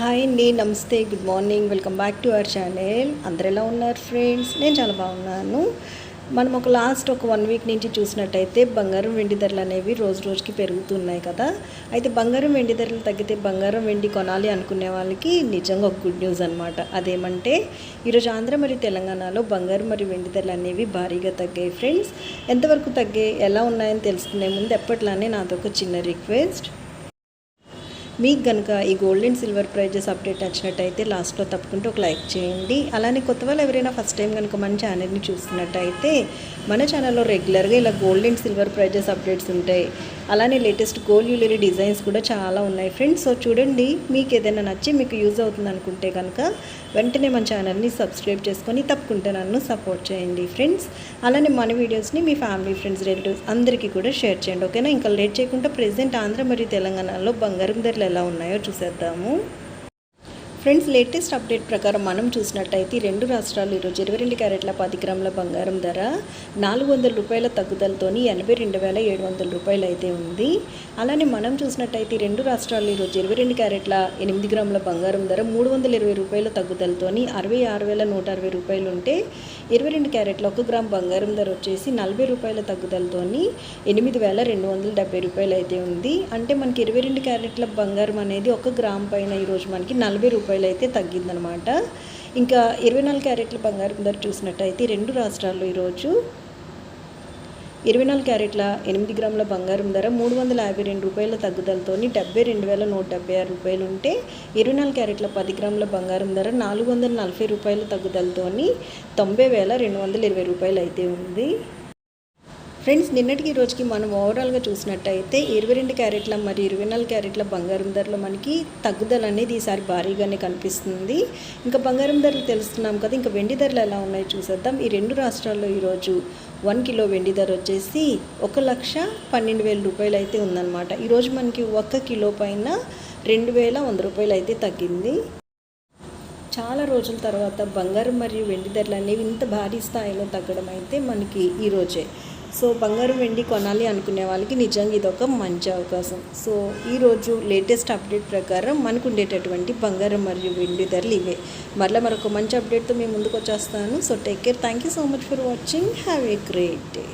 Hi అండి, నమస్తే, good morning, welcome back to our channel. అందరు ఎలా ఉన్నారు ఫ్రెండ్స్? నేను చాలా బాగున్నాను. మనం లాస్ట్ 1 వీక్ నుంచి చూసినట్టయితే బంగారం వెండి ధరలు అనేవి రోజు రోజుకి పెరుగుతున్నాయి కదా. అయితే బంగారం వెండి ధరలు తగ్గితే బంగారం వెండి కొనాలి అనుకునే వాళ్ళకి నిజంగా ఒక గుడ్ న్యూస్ అనమాట. అదేమంటే ఈరోజు ఆంధ్ర మరియు తెలంగాణలో బంగారం మరియు వెండి ధరలు అనేవి భారీగా తగ్గాయి ఫ్రెండ్స్. ఎంతవరకు తగ్గాయి, ఎలా ఉన్నాయని తెలుసుకునే ముందు ఎప్పట్లానే నాతో ఒక చిన్న రిక్వెస్ట్. మీకు కనుక ఈ gold and silver prices update నచ్చినట్టయితే లాస్ట్లో తప్పకుండా ఒక లైక్ చేయండి. అలానే కొత్త వాళ్ళు ఎవరైనా ఫస్ట్ టైం కనుక మన ఛానల్ని చూస్తున్నట్టయితే మన ఛానల్లో రెగ్యులర్గా ఇలా gold and silver prices updates ఉంటాయి. అలానే లేటెస్ట్ గోల్డ్ జ్యువెలరీ డిజైన్స్ కూడా చాలా ఉన్నాయి ఫ్రెండ్స్. సో చూడండి, మీకు ఏదైనా నచ్చి మీకు యూజ్ అవుతుంది అనుకుంటే కనుక వెంటనే మన ఛానల్ని సబ్స్క్రైబ్ చేసుకొని తప్పకుండా నన్ను సపోర్ట్ చేయండి ఫ్రెండ్స్. అలానే మన వీడియోస్ని మీ ఫ్యామిలీ, ఫ్రెండ్స్, రిలేటివ్స్ అందరికీ కూడా షేర్ చేయండి, ఓకేనా? ఇంకా లేట్ చేయకుండా ప్రెజెంట్ ఆంధ్ర మరియు తెలంగాణలో బంగారం ధరలు ఎలా ఉన్నాయో చూసేద్దాము ఫ్రెండ్స్. లేటెస్ట్ అప్డేట్ ప్రకారం మనం చూసినట్టయితే 2 రాష్ట్రాలు ఈరోజు 22 క్యారెట్ల 10 గ్రాముల బంగారం ధర 400 రూపాయల తగ్గుదలతో 82,700 రూపాయలు అయితే ఉంది. అలానే మనం చూసినట్టయితే 2 రాష్ట్రాలు ఈరోజు 22 క్యారెట్ల 8 గ్రాముల బంగారం ధర 320 రూపాయల తగ్గుదలతో 66,160 రూపాయలు ఉంటే 22 క్యారెట్ల 1 గ్రామ్ బంగారం ధర వచ్చేసి 40 రూపాయల తగ్గుదలతో 8,270 రూపాయలు అయితే ఉంది. అంటే మనకి 22 క్యారెట్ల బంగారం అనేది 1 గ్రామ్ పైన ఈరోజు మనకి 40 రూపాయలు అయితే తగ్గిందనమాట. ఇంకా 24 క్యారెట్ల బంగారం ధర చూసినట్టయితే 2 రాష్ట్రాల్లో ఈరోజు 24 క్యారెట్ల 8 గ్రాముల బంగారం ధర 352 రూపాయల తగ్గుదలతో 72,176 రూపాయలు ఉంటే 24 క్యారెట్ల 10 గ్రాముల బంగారం ధర 440 రూపాయల తగ్గుదలతో 90,220 రూపాయలు అయితే ఉంది ఫ్రెండ్స్. నిన్నటికి రోజుకి మనం ఓవరాల్గా చూసినట్టయితే 22 క్యారెట్ల మరియు 24 క్యారెట్ల బంగారం ధరలో మనకి తగ్గుదల అనేది ఈసారి భారీగానే కనిపిస్తుంది. ఇంకా బంగారం ధరలు తెలుస్తున్నాం కదా, ఇంకా వెండి ధరలు ఎలా ఉన్నాయో చూసేద్దాం. ఈ 2 రాష్ట్రాల్లో ఈరోజు 1 కిలో వెండి ధర వచ్చేసి 1,12,000 రూపాయలు అయితే ఉందన్నమాట. ఈరోజు మనకి 1 కిలో పైన 2,100 రూపాయలు అయితే తగ్గింది. చాలా రోజుల తర్వాత బంగారం మరియు వెండి ధరలు అనేవి ఇంత భారీ స్థాయిలో తగ్గడం అయితే మనకి ఈరోజే. సో బంగారం వెండి కొనాలి అనుకునే వాళ్ళకి నిజంగా ఇదొక మంచి అవకాశం. సో ఈరోజు లేటెస్ట్ అప్డేట్ ప్రకారం మనకు ఉండేటటువంటి బంగారం మరియు వెండి ధరలు ఇవే. మరొక మంచి అప్డేట్తో మేము ముందుకు వచ్చేస్తాను. So take care, thank you so much for watching, have a great day.